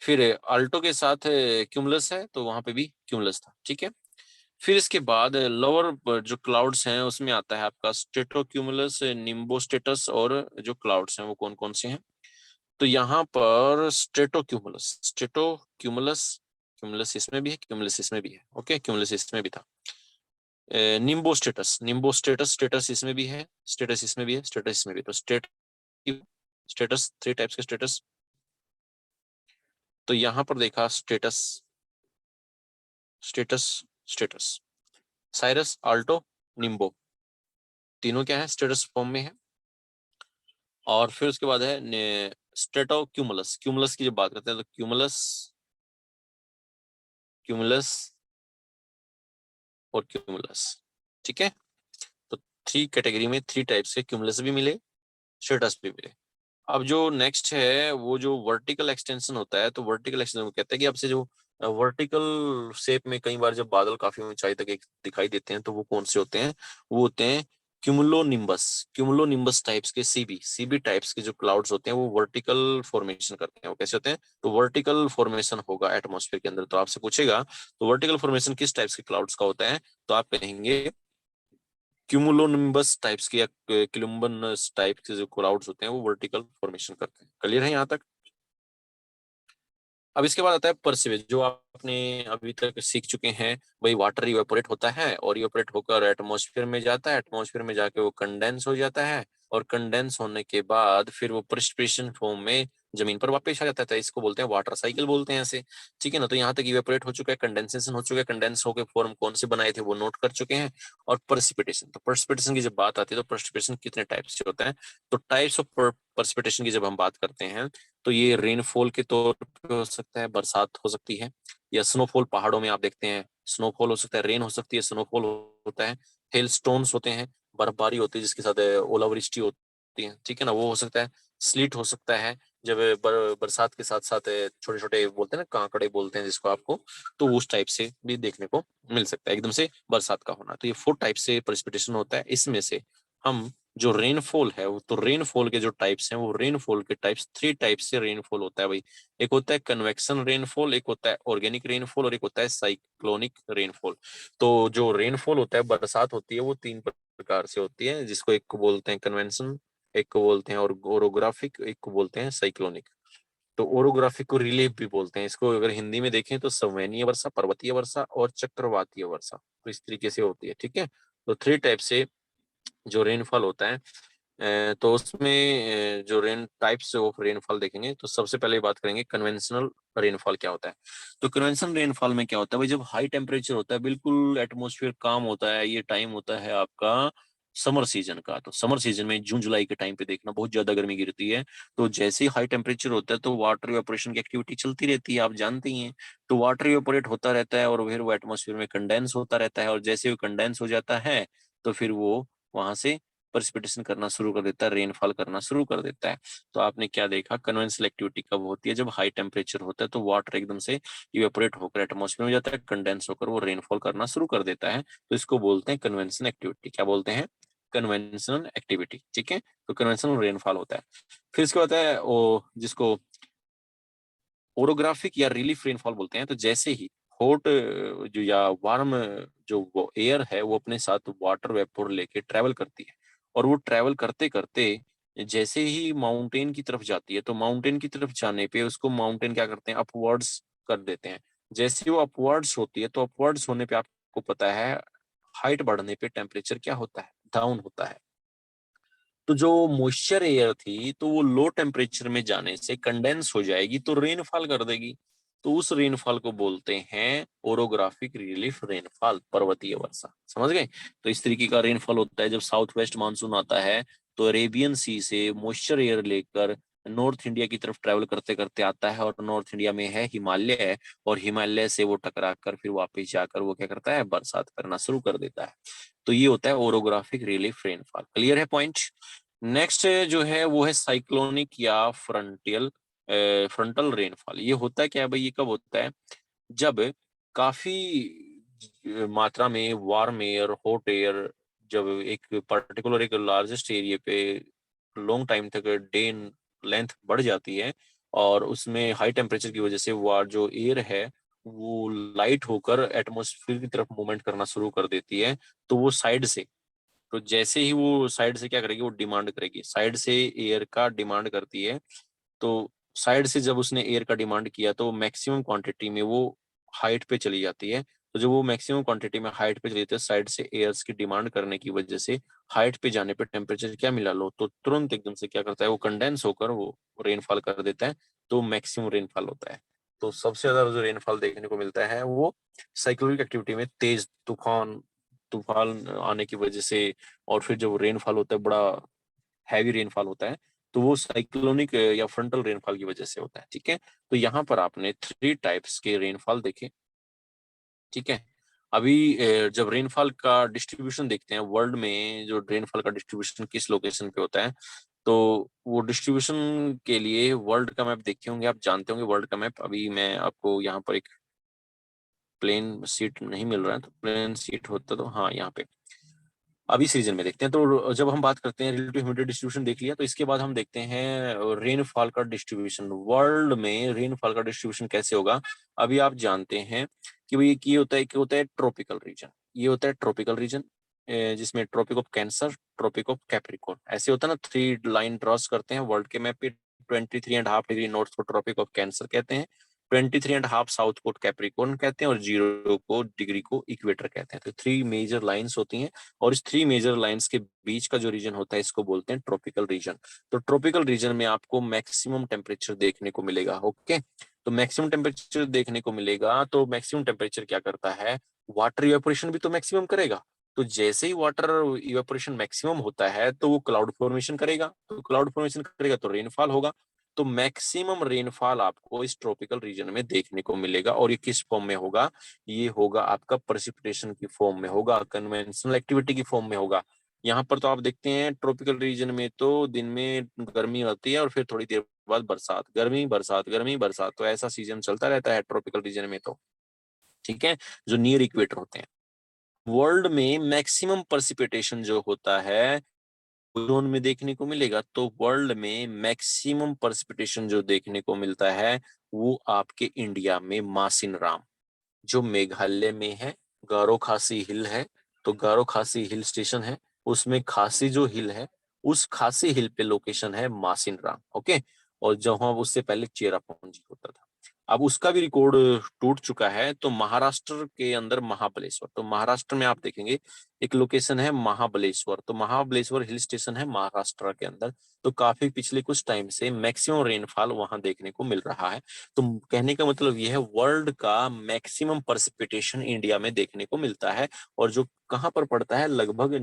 S1: फिर अल्टो के साथ क्यूमुलस है तो वहां पे भी क्यूमुलस था, ठीक है। फिर इसके बाद लोअर जो क्लाउड्स हैं उसमें आता है आपका स्टेटोक्यूमुलस, निम्बो स्टेटस, और जो क्लाउड्स हैं वो कौन कौन से हैं? तो यहाँ पर स्टेटोक्यूमुलस, क्यूमुलस इसमें भी है, क्यूमुलस इसमें भी है। ओके, क्यूमुलस इसमें भी था। Nimbo status, Nimbo status, status इसमें भी है, स्टेटस इसमें भी है, स्टेटस इसमें भी है। तो स्टेटस 3 टाइप्स के स्टेटस। तो यहां पर देखा stratus, stratus, stratus, cirrus, alto, nimbo, तीनों क्या है, स्टेटस फॉर्म में है। और फिर उसके बाद है स्ट्रेटो क्यूमुलस। क्यूमुलस की जब बात करते हैं तो क्यूमुलस, क्यूमुलस और क्यूमुलस, ठीक है। तो 3 कैटेगरी में 3 टाइप्स के क्यूमुलस भी मिले, स्टेटस भी मिले। अब जो नेक्स्ट है वो जो वर्टिकल एक्सटेंशन होता है, तो वर्टिकल एक्सटेंशन को कहते हैं कि आपसे जो वर्टिकल शेप में कई बार जब बादल काफी ऊंचाई तक एक दिखाई देते हैं, तो वो कौन से होते हैं, वो होते हैं क्यूमुलोनिम्बस। क्यूमुलोनिम्बस टाइप्स के सीबी, सीबी टाइप्स के जो क्लाउड्स होते हैं वो वर्टिकल फॉर्मेशन करते हैं। वो कैसे होते हैं, तो वर्टिकल फॉर्मेशन होगा एटमॉस्फेयर के अंदर। तो आपसे पूछेगा तो वर्टिकल फॉर्मेशन किस टाइप्स के क्लाउड्स का होता है, तो आप कहेंगे क्यूमुलोनिम्बस टाइप्स के या क्यूलुम्बस टाइप के जो क्लाउड्स होते हैं वो वर्टिकल फॉर्मेशन करते हैं। क्लियर है यहाँ तक। अब इसके बाद आता है परसिवेज, जो आपने अभी तक सीख चुके हैं। भाई वाटर इवेपोरेट होता है और इवेपोरेट होकर एटमॉस्फेयर में जाता है, एटमॉस्फेयर में जाके वो कंडेंस हो जाता है, और कंडेंस होने के बाद फिर वो प्रेसिपिटेशन फॉर्म में जमीन पर वापस आ जाता है। इसको बोलते हैं वाटर साइकिल बोलते हैं ऐसे, ठीक है ना। तो यहाँ तक इवेपोरेट हो चुका है, कंडेंसेशन हो चुका है, कंडेंस होकर फॉर्म कौन से बनाए थे वो नोट कर चुके हैं। और प्रेसिपिटेशन, तो प्रेसिपिटेशन की जब बात आती है तो प्रेसिपिटेशन कितने टाइप से होता है, तो टाइप्स ऑफ प्रेसिपिटेशन की जब हम बात करते हैं तो ये रेनफॉल के तौर पे हो सकता है, बरसात हो सकती है, या स्नोफॉल, पहाड़ों में आप देखते हैं स्नोफॉल हो सकता है, रेन हो सकती है, स्नोफॉल होता है, हेल स्टोन्स होते हैं, बर्फबारी होती है जिसके साथ ओलावृष्टि होती है, ठीक है ना, वो हो सकता है। स्लीट हो सकता है, जब बरसात के साथ साथ छोटे छोटे बोलते हैं ना, कांकड़े बोलते हैं जिसको आपको, तो उस टाइप से भी देखने को मिल सकता है, एकदम से बरसात का होना। तो ये 4 टाइप से प्रेसिपिटेशन होता है। इसमें से हम जो रेनफॉल है वो, तो रेनफॉल के जो टाइप्स हैं वो रेनफॉल के टाइप्स 3 टाइप्स से रेनफॉल होता है भाई। एक होता है कन्वेक्शन रेनफॉल, एक होता है ऑर्गेनिक रेनफॉल, और एक होता है साइक्लोनिक रेनफॉल। तो जो रेनफॉल होता है, बरसात होती है, वो 3 प्रकार से होती है, जिसको एक को बोलते हैं कन्वेंशन, एक को बोलते हैं और ओरोग्राफिक, एक को बोलते हैं साइक्लोनिक। तो ओरोग्राफिक को रिलीफ भी बोलते हैं। इसको अगर हिंदी में देखें तो संवहनीय वर्षा, पर्वतीय वर्षा और चक्रवातीय वर्षा, तो इस तरीके से होती है, ठीक है। तो 3 टाइप से जो रेनफॉल होता है, तो उसमें जो रेन टाइप्स ऑफ रेनफॉल देखेंगे तो सबसे पहले बात करेंगे कन्वेंशनल रेनफॉल क्या होता है। तो कन्वेंशनल रेनफॉल में क्या होता है भाई, जब हाई टेम्परेचर होता है, बिल्कुल एटमॉस्फेयर काम होता है, ये टाइम होता है आपका समर सीजन का। तो समर सीजन में जून जुलाई के टाइम पे देखना बहुत ज्यादा गर्मी गिरती है। तो जैसे ही हाई टेम्परेचर होता है तो वाटर इवेपोरेशन की एक्टिविटी चलती रहती है, आप जानते ही हैं। तो वाटर इवेपोरेट होता रहता है और फिर वो एटमॉस्फेयर में कंडेंस होता रहता है, और जैसे वो कंडेंस हो जाता है तो फिर वो वहां से प्रेसिपिटेशन करना शुरू कर देता है, रेनफॉल करना शुरू कर देता है। तो आपने क्या देखा, कन्वेंशनल एक्टिविटी कब होती है, जब हाई टेम्परेचर होता है, तो वाटर एकदम से इवेपोरेट होकर एटमॉस्फेयर में जाता है, कंडेंस होकर वो रेनफॉल करना शुरू कर देता है। तो इसको बोलते हैं कन्वेंशनल एक्टिविटी। क्या बोलते हैं, कन्वेंशनल एक्टिविटी, ठीक है। तो कन्वेंशनल रेनफॉल होता है। फिर इसके बाद है वो जिसको ओरोग्राफिक या रिलीफ रेनफॉल बोलते हैं। तो जैसे ही हॉट जो या वार्म जो वो एयर है वो अपने साथ वाटर वेपोर लेके ट्रेवल करती है, और वो ट्रेवल करते करते जैसे ही माउंटेन की तरफ जाती है, तो माउंटेन की तरफ जाने पे उसको माउंटेन क्या करते हैं, अपवर्ड्स कर देते हैं। जैसे ही वो अपवर्ड्स होती है, तो अपवर्ड्स होने पे आपको पता है हाइट बढ़ने पे टेम्परेचर क्या होता है, डाउन होता है। तो जो मॉइस्चर एयर थी तो वो लो टेम्परेचर में जाने से कंडेंस हो जाएगी, तो रेनफॉल कर देगी। तो उस रेनफॉल को बोलते हैं ओरोग्राफिक रिलीफ रेनफॉल, पर्वतीय वर्षा। समझ गए। तो इस तरीके का रेनफॉल होता है जब साउथ वेस्ट मानसून आता है, तो अरेबियन सी से मॉइस्चर एयर लेकर नॉर्थ इंडिया की तरफ ट्रेवल करते करते आता है, और नॉर्थ इंडिया में है हिमालय, और हिमालय से वो टकरा कर फिर वापस जाकर वो क्या करता है, बरसात करना शुरू कर देता है। तो ये होता है ओरोग्राफिक रिलीफ रेनफॉल। क्लियर है पॉइंट। नेक्स्ट जो है वो है साइक्लोनिक या फ्रंटल रेनफॉल। ये होता है क्या है भाई, ये कब होता है, जब काफी मात्रा में वार्म एयर, हॉट एयर जब एक पर्टिकुलर एक लार्जेस्ट एरिया पे लॉन्ग टाइम तक डे लेंथ बढ़ जाती है, और उसमें हाई टेम्परेचर की वजह से वो जो एयर है वो लाइट होकर एटमॉस्फेयर की तरफ मूवमेंट करना शुरू कर देती है। तो वो साइड से, तो जैसे ही वो साइड से क्या करेगी, वो डिमांड करेगी, साइड से एयर का डिमांड करती है। तो साइड से जब उसने एयर का डिमांड किया तो मैक्सिमम क्वांटिटी में वो हाइट पे चली जाती है, तो जो वो मैक्सिमम क्वांटिटी में हाइट पे चली जाती है, साइड से एयर्स की डिमांड करने की वजह से हाइट पे जाने पे टेम्परेचर क्या मिला लो, तो तुरंत एकदम से क्या करता है, वो कंडेंस होकर वो रेनफॉल कर देता है, तो मैक्सिमम रेनफॉल होता है। तो सबसे ज्यादा जो रेनफॉल देखने को मिलता है वो साइक्लोनिक एक्टिविटी में, तेज तूफान तूफान आने की वजह से, और फिर जब रेनफॉल होता है बड़ा हैवी रेनफॉल होता है, तो वो साइक्लोनिक या फ्रंटल रेनफॉल की वजह से होता है। ठीक है, तो यहाँ पर आपने 3 टाइप्स के रेनफॉल देखे। ठीक है, अभी जब रेनफॉल का डिस्ट्रीब्यूशन देखते हैं वर्ल्ड में, जो रेनफॉल का डिस्ट्रीब्यूशन किस लोकेशन पे होता है, तो वो डिस्ट्रीब्यूशन के लिए वर्ल्ड का मैप देखे होंगे, आप जानते होंगे वर्ल्ड का मैप। अभी मैं आपको यहाँ पर एक प्लेन सीट नहीं मिल रहा है, तो प्लेन सीट होता तो हाँ यहाँ पे अभी इस रीजन में देखते हैं। तो जब हम बात करते हैं रिलेटिव ह्यूमिडिटी डिस्ट्रीब्यूशन देख लिया, तो इसके बाद हम देखते हैं रेनफॉल का डिस्ट्रीब्यूशन। वर्ल्ड में रेनफॉल का डिस्ट्रीब्यूशन कैसे होगा, अभी आप जानते हैं कि भाई ये होता है ट्रॉपिकल रीजन। ये होता है ट्रॉपिकल रीजन, जिसमें tropic of cancer, tropic of capricorn ऐसे होता है ना, 3 लाइन क्रॉस करते हैं वर्ल्ड के मैप पे। 23.5 डिग्री नॉर्थ को ट्रॉपिक ऑफ कैंसर कहते हैं, 23.5 साउथ को कैप्रिकॉर्न कहते हैं, और 0 डिग्री को इक्वेटर कहते हैं। तो 3 मेजर लाइंस होती हैं, और इस 3 मेजर लाइंस के बीच का जो रीजन होता है इसको बोलते हैं ट्रॉपिकल रीजन। तो ट्रॉपिकल रीजन में आपको मैक्सिमम टेम्परेचर देखने को मिलेगा। ओके, तो मैक्सिमम टेम्परेचर देखने को मिलेगा, तो मैक्सिमम टेम्परेचर क्या करता है, वाटर इवेपोरेशन भी तो मैक्सिमम करेगा। तो जैसे ही वाटर इवेपोरेशन मैक्सिमम होता है, तो वो क्लाउड फॉर्मेशन करेगा, तो क्लाउड फॉर्मेशन करेगा तो रेनफॉल होगा। तो मैक्सिमम रेनफॉल आपको इस ट्रॉपिकल रीजन में देखने को मिलेगा, और ये किस फॉर्म में होगा, ये होगा आपका प्रेसिपिटेशन की फॉर्म में होगा, कन्वेंशनल एक्टिविटी की फॉर्म में होगा। यहाँ पर तो आप देखते हैं ट्रॉपिकल रीजन में तो दिन में गर्मी होती है, और फिर थोड़ी देर बाद बरसात, गर्मी बरसात, गर्मी बरसात, तो ऐसा सीजन चलता रहता है ट्रॉपिकल रीजन में। तो ठीक है, जो नियर इक्वेटर होते हैं, वर्ल्ड में मैक्सिमम प्रेसिपिटेशन जो होता है जोन में देखने को मिलेगा। तो वर्ल्ड में मैक्सिमम प्रेसिपिटेशन जो देखने को मिलता है वो आपके इंडिया में मासिन राम, जो मेघालय में है, गारो खासी हिल है। तो गारो खासी हिल स्टेशन है, उसमें खासी जो हिल है, उस खासी हिल पे लोकेशन है मासिन राम। ओके, और जहां उससे पहले चेरापूंजी होता था, अब उसका भी रिकॉर्ड टूट चुका है। तो महाराष्ट्र के अंदर महाबलेश्वर, तो महाराष्ट्र में आप देखेंगे एक लोकेशन है महाबलेश्वर, तो महाबलेश्वर हिल स्टेशन है महाराष्ट्र के अंदर। तो काफी पिछले कुछ टाइम से मैक्सिमम रेनफॉल वहां देखने को मिल रहा है। तो कहने का मतलब यह है वर्ल्ड का मैक्सिमम प्रेसिपिटेशन इंडिया में देखने को मिलता है, और जो कहाँ पर पड़ता है, लगभग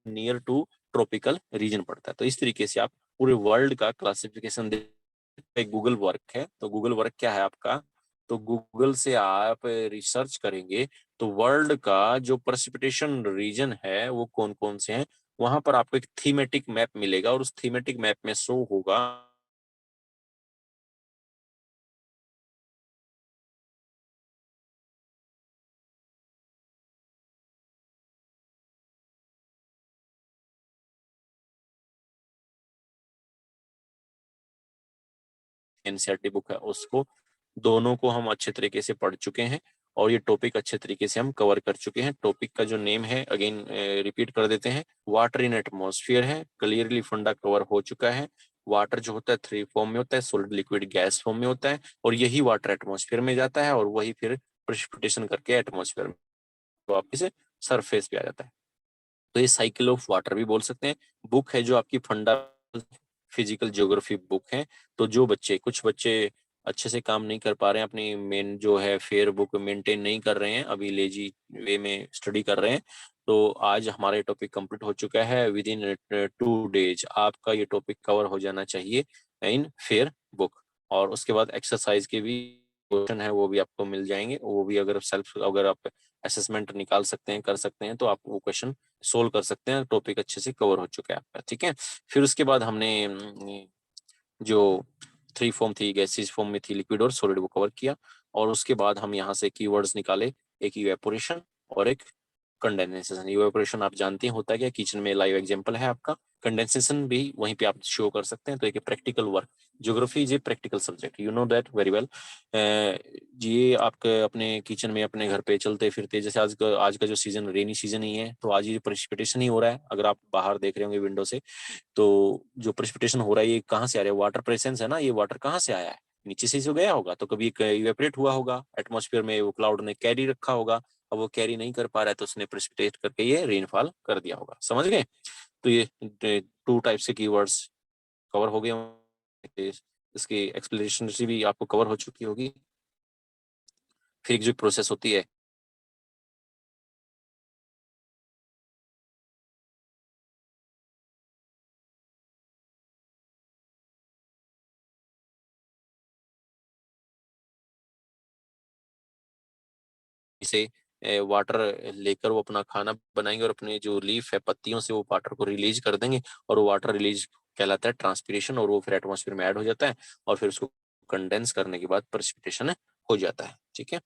S1: नियर टू ट्रॉपिकल रीजन पड़ता है। तो इस तरीके से आप पूरे वर्ल्ड का क्लासिफिकेशन एक गूगल वर्क है। तो गूगल वर्क क्या है आपका, तो गूगल से आप रिसर्च करेंगे तो वर्ल्ड का जो प्रेसिपिटेशन रीजन है वो कौन कौन से हैं, वहां पर आपको एक थीमेटिक मैप मिलेगा, और उस थीमेटिक मैप में शो होगा एनसीईआरटी बुक है उसको, दोनों को हम अच्छे तरीके से पढ़ चुके हैं, और ये टॉपिक अच्छे तरीके से हम कवर कर चुके हैं। टॉपिक का जो नेम है अगेन रिपीट कर देते हैं, वाटर इन एटमॉस्फेयर है, क्लियरली फंडा कवर हो चुका है। वाटर जो होता है 3 फॉर्म में होता है, सॉलिड लिक्विड गैस फॉर्म में होता है, और यही वाटर एटमॉस्फेयर में जाता है, और वही फिर प्रेसिपिटेशन करके एटमॉस्फेयर में वापिस सरफेस पे आ जाता है। तो ये साइकिल ऑफ वाटर भी बोल सकते हैं। बुक है जो आपकी फंडा फिजिकल ज्योग्राफी बुक है। तो जो बच्चे, कुछ बच्चे अच्छे से काम नहीं कर पा रहे हैं, अपनी मेन जो है फेयर बुक मेंटेन नहीं कर रहे हैं, अभी लेजी वे में स्टडी कर रहे हैं, तो आज हमारा ये टॉपिक कंप्लीट हो चुका है। विद इन 2 डेज आपका ये टॉपिक कवर हो जाना चाहिए इन फेयर बुक। और उसके बाद एक्सरसाइज के भी क्वेश्चन है वो भी आपको मिल जाएंगे, वो भी अगर आप असेसमेंट निकाल सकते हैं, कर सकते हैं, तो आप वो क्वेश्चन सोल्व कर सकते हैं। टॉपिक अच्छे से कवर हो चुका है आपका। ठीक है, फिर उसके बाद हमने जो 3 फॉर्म थी, गैसेज फॉर्म में थी, लिक्विड और सॉलिड, वो कवर किया। और उसके बाद हम यहाँ से कीवर्ड्स निकाले, एक इवेपोरेशन और एक कंडेंसेशन। इवेपोरेशन आप जानते हैं होता है क्या, किचन में लाइव एग्जांपल है आपका। कंडेंसेशन भी वहीं पे आप शो कर सकते हैं। तो एक practical work, geography is a practical subject, you know that very well. ये आपके अपने किचन में अपने घर पे चलते फिरते, जैसे आज का जो सीजन रेनी सीजन ही है, तो आज ये प्रेसिपिटेशन ही हो रहा है। अगर आप बाहर देख रहे होंगे विंडो से, तो जो प्रेसिपिटेशन हो रहा है ये कहाँ से आ रहा है, वाटर प्रेजेंस है ना, ये वाटर कहाँ से आया है, नीचे से जो गया होगा, तो कभी इवेपोरेट हुआ होगा एटमॉस्फेयर में, वो क्लाउड ने कैरी रखा होगा, अब वो कैरी नहीं कर पा रहा है तो उसने प्रेसिपिटेट करके ये रेनफॉल कर दिया होगा। समझ गए? तो ये 2 टाइप्स के कीवर्ड्स कवर हो गए होंगे, इसकी एक्सप्लेनेशन भी आपको कवर हो चुकी होगी। फिर एक जो प्रोसेस होती है से वाटर लेकर वो अपना खाना बनाएंगे और अपने जो लीफ है पत्तियों से वो वाटर को रिलीज कर देंगे, और वो वाटर रिलीज कहलाता है ट्रांसपीरेशन, और वो फिर एटमॉस्फेयर में ऐड हो जाता है और फिर उसको कंडेंस करने के बाद प्रेसिपिटेशन हो जाता है। ठीक है,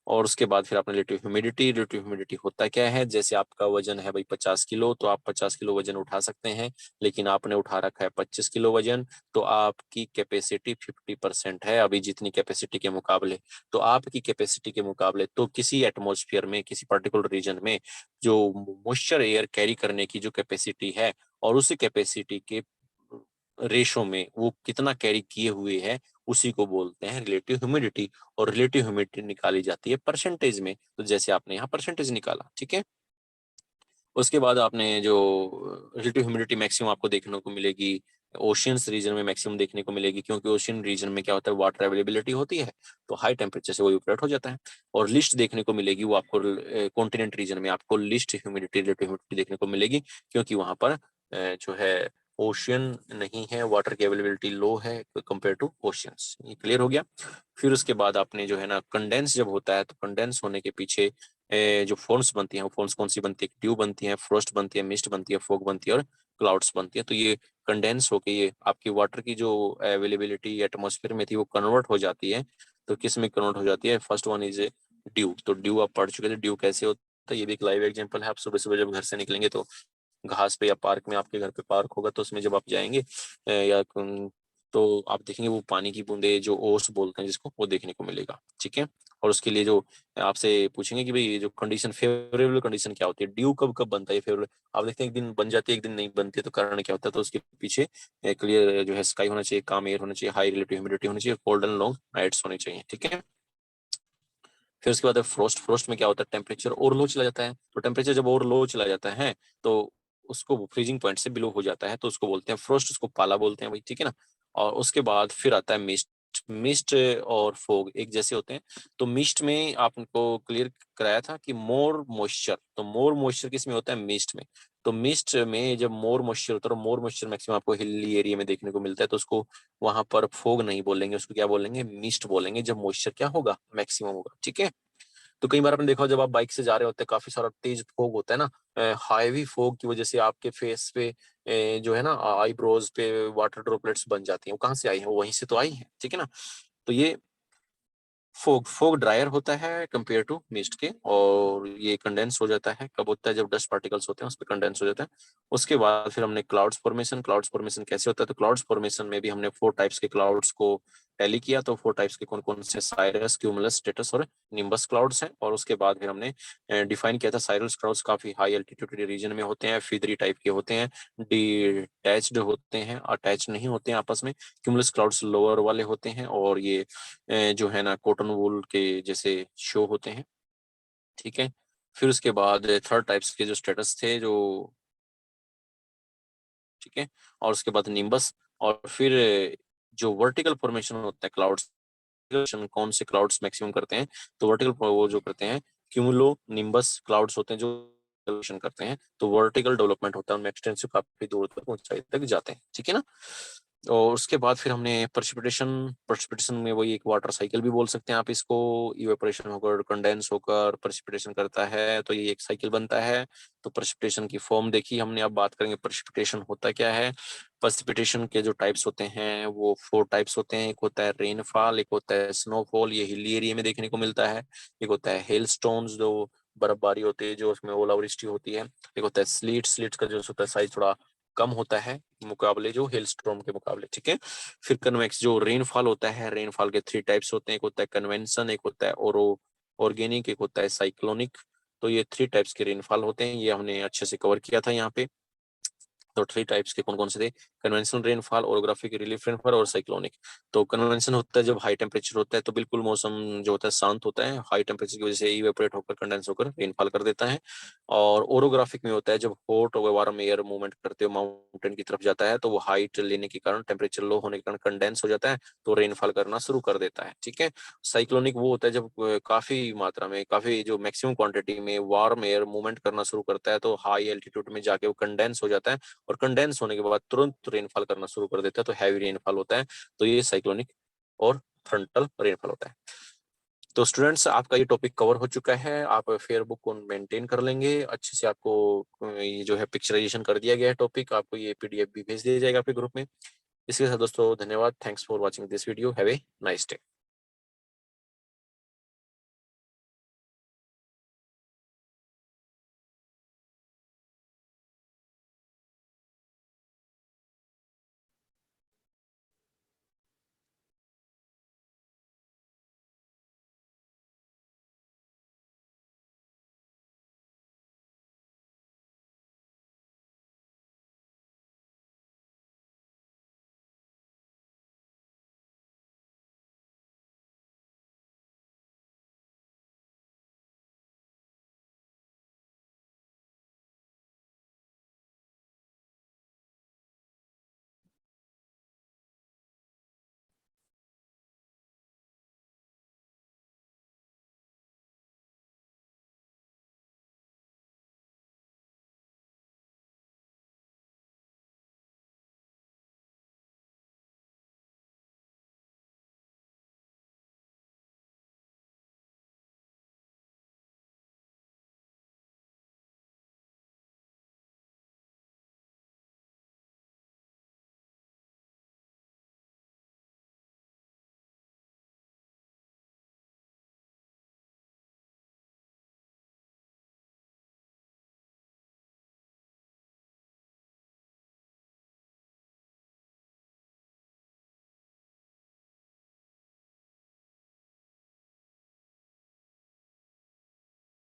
S1: और उसके बाद फिर आपने रिलेटिव ह्यूमिडिटी। रिलेटिव ह्यूमिडिटी होता क्या है, जैसे आपका वजन है भाई 50 किलो, तो आप 50 किलो वजन उठा सकते हैं, लेकिन आपने उठा रखा है 25 किलो वजन, तो आपकी कैपेसिटी 50% है अभी जितनी कैपेसिटी के मुकाबले। तो आपकी कैपेसिटी के मुकाबले तो किसी एटमॉस्फेयर में किसी पर्टिकुलर रीजन में जो मॉइस्चर एयर कैरी करने की जो कैपेसिटी है, और उसी कैपेसिटी के रेशो में वो कितना कैरी किए हुए है, उसी को बोलते हैं रिलेटिव ह्यूमिडिटी। और रिलेटिव ह्यूमिडिटी निकाली जाती है परसेंटेज में, तो जैसे आपने यहाँ परसेंटेज निकाला। ठीक है, उसके बाद आपने जो रिलेटिव ह्यूमिडिटी मैक्सिमम आपको देखने को मिलेगी ओशियंस रीजन में मैक्सिमम देखने को मिलेगी, क्योंकि ओशियन रीजन में क्या होता है, वाटर अवेलेबिलिटी होती है, तो हाई टेम्परेचर से वो इवपोरेट हो जाता है। और लिस्ट देखने को मिलेगी वो आपको कॉन्टिनेंट रीजन में, आपको लिस्ट ह्यूमिडिटी रिलेटिव ह्यूमिडिटी देखने को मिलेगी, क्योंकि वहां पर जो है ओशियन नहीं है, वाटर की अवेलेबिलिटी लो है कंपेयर टू ओशियंस। ये क्लियर हो गया। फिर उसके बाद आपने जो है ना कंडेंस जब होता है, तो कंडेंस होने के पीछे जो फॉर्म्स बनती हैं, वो फॉर्म्स कौन सी बनती है, ड्यू बनती है, फ्रोस्ट बनती है, मिस्ट बनती है, फॉग बनती है और क्लाउड्स बनती है। तो ये कंडेंस होके ये आपकी वाटर की जो अवेलेबिलिटी एटमॉस्फेयर में थी वो कन्वर्ट हो जाती है। तो किस में कन्वर्ट हो जाती है, फर्स्ट वन इज ड्यू। तो ड्यू आप पढ़ चुके थे, ड्यू कैसे होता है, ये भी एक लाइव एग्जांपल है। आप सुबह सुबह जब घर से निकलेंगे तो घास पे या पार्क में, आपके घर पे पार्क होगा तो उसमें जब आप जाएंगे तो आप देखेंगे वो पानी की बूंदे जो ओस बोलते हैं जिसको, वो देखने को मिलेगा। ठीक है, और उसके लिए जो आपसे पूछेंगे कि भाई ये जो कंडीशन फेवरेबल कंडीशन क्या होती है, ड्यू कब कब बनता है फेवरेबल, आप देखते हैं एक दिन बन जाती है एक दिन नहीं बनती है, तो कारण क्या होता है, तो उसके पीछे क्लियर जो है स्काई होना चाहिए, काम एयर होना चाहिए, हाई रिलेटिव ह्यूमिडिटी होनी चाहिए, कोल्ड एंड लॉन्ग नाइट्स होनी चाहिए। ठीक है, फिर उसके बाद फ्रोस्ट। फ्रोस्ट में क्या होता है, टेम्परेचर और लो चला जाता है, तो टेम्परेचर जब और लो चला जाता है तो उसको फ्रीजिंग पॉइंट से बिलो हो जाता है, तो उसको बोलते हैं फ्रोस्ट, उसको पाला बोलते हैं भाई। ठीक है ना, और उसके बाद फिर आता है मिस्ट। मिस्ट और फोग एक जैसे होते हैं। तो मिस्ट में आपको क्लियर कराया था कि मोर मॉइस्चर, तो मोर मॉइस्चर किस में होता है, मिस्ट में। तो मिस्ट में जब मोर मॉइस्चर होता है, और मोर मॉइस्चर मैक्सिमम आपको हिली एरिया में देखने को मिलता है, तो उसको वहां पर फोग नहीं बोलेंगे, उसको क्या बोलेंगे, मिस्ट बोलेंगे, जब मॉइस्चर क्या होगा, मैक्सिमम होगा। ठीक है, तो कई बार आपने देखा हो, जब आप बाइक से जा रहे होते हैं काफी सारा तेज फोग होता है ना, हाईवी फोग की वजह से आपके फेस पे जो है ना आईब्रोज पे वाटर ड्रॉपलेट्स बन जाती हैं, वो कहाँ से आई है, वो वहीं से तो आई है। ठीक है ना, तो ये फोग फोग ड्रायर होता है कंपेयर टू मिस्ट के, और ये कंडेंस हो जाता है कब होता है, जब डस्ट पार्टिकल्स होते हैं उस पर कंडेंस हो जाता है। उसके बाद फिर हमने क्लाउड्स फॉर्मेशन। क्लाउड्स फॉर्मेशन कैसे होता है, तो क्लाउड्स फॉर्मेशन में भी हमने 4 टाइप्स के क्लाउड्स को टैली किया। तो 4 टाइप्स के कौन कौन से, साइरस, क्यूमुलस, स्टेटस और निम्बस क्लाउड्स हैं। और उसके बाद फिर हमने डिफाइन किया था साइरस क्लाउड्स काफी हाई एल्टीट्यूड रीजन में होते हैं, फीदरी टाइप के होते हैं, डिटैच्ड होते हैं, अटैच नहीं होते हैं आपस में। क्यूमुलस क्लाउड्स लोअर वाले होते हैं, और ये जो है ना कॉटन वूल के जैसे शो होते हैं। ठीक है, फिर उसके बाद थर्ड टाइप्स के जो स्टेटस थे जो, ठीक है, और उसके बाद निम्बस। और फिर जो वर्टिकल फॉर्मेशन होता है क्लाउड्स, कौन से क्लाउड्स मैक्सिमम करते हैं, तो वर्टिकल वो जो करते हैं क्यूमुलो निम्बस क्लाउड्स होते हैं जो डेवलपमेंट करते हैं, तो वर्टिकल डेवलपमेंट होता है, उनमें एक्सटेंसिव काफी दूर तक ऊंचाई तक जाते हैं। ठीक है ना, और उसके बाद फिर हमने प्रेसिपिटेशन। प्रेसिपिटेशन में वही एक वाटर साइकिल भी बोल सकते हैं आप इसको, इवेपोरेशन होकर कंडेंस होकर प्रेसिपिटेशन करता है, तो ये एक साइकिल बनता है। तो प्रेसिपिटेशन की फॉर्म देखी हमने, अब बात करेंगे प्रेसिपिटेशन होता क्या है। प्रेसिपिटेशन के जो टाइप्स होते हैं वो 4 टाइप्स होते हैं। एक होता है रेनफॉल, एक होता है स्नोफॉल, ये हिली एरिया में देखने को मिलता है। एक होता है हेल स्टोन्स, जो बर्फबारी होती है, जो उसमें ओलावृष्टि होती है। एक होता है स्लीट। स्लीट्स का जो होता है साइज थोड़ा कम होता है मुकाबले जो हेल स्टॉर्म के मुकाबले। ठीक है, फिर कन्वेक्स जो रेनफॉल होता है, रेनफॉल के 3 टाइप्स होते हैं। एक होता है कन्वेंशन, एक होता है ऑर्गेनिक, एक होता है साइक्लोनिक। तो ये 3 टाइप्स के रेनफॉल होते हैं, ये हमने अच्छे से कवर किया था यहाँ पे। तो 3 टाइप्स के कौन-कौन से थे? Conventional rainfall, orographic relief rainfall और साइक्लोनिक। तो कन्वेंशन होता है जब हाई टेम्परेचर होता है तो बिल्कुल मौसम जो होता है शांत होता है, हाई टेम्परेचर की वजह से इवेपोरेट होकर कंडेंस होकर रेनफॉल कर देता है। और ओरोग्राफिक में होता है जब हॉट और वार्म एयर मूवमेंट करते हुए माउंटेन की तरफ जाता है तो वो हाइट लेने के कारण, टेम्परेचर लो होने के कारण कंडेंस हो जाता है तो रेनफॉल करना शुरू कर देता है। ठीक है। साइक्लोनिक वो होता है जब काफी मात्रा में, काफी जो मैक्सिमम क्वांटिटी में वार्म एयर मूवमेंट करना शुरू करता है तो हाई एल्टीट्यूड में जाके वो कंडेंस हो जाता है और कंडेंस होने के बाद तुरंत रेनफॉल करना शुरू कर देता है तो हैवी रेनफॉल होता है। तो ये साइक्लोनिक और फ्रंटल रेनफॉल होता है। तो स्टूडेंट्स आपका ये टॉपिक कवर हो चुका है। आप फेयर बुक को मेंटेन कर लेंगे अच्छे से। आपको ये जो है पिक्चराइजेशन कर दिया गया है टॉपिक, आपको ये पीडीएफ भी भेज दिया जाएगा आपके ग्रुप में। इसके साथ दोस्तों धन्यवाद। Thanks for watching this video. Have a nice day.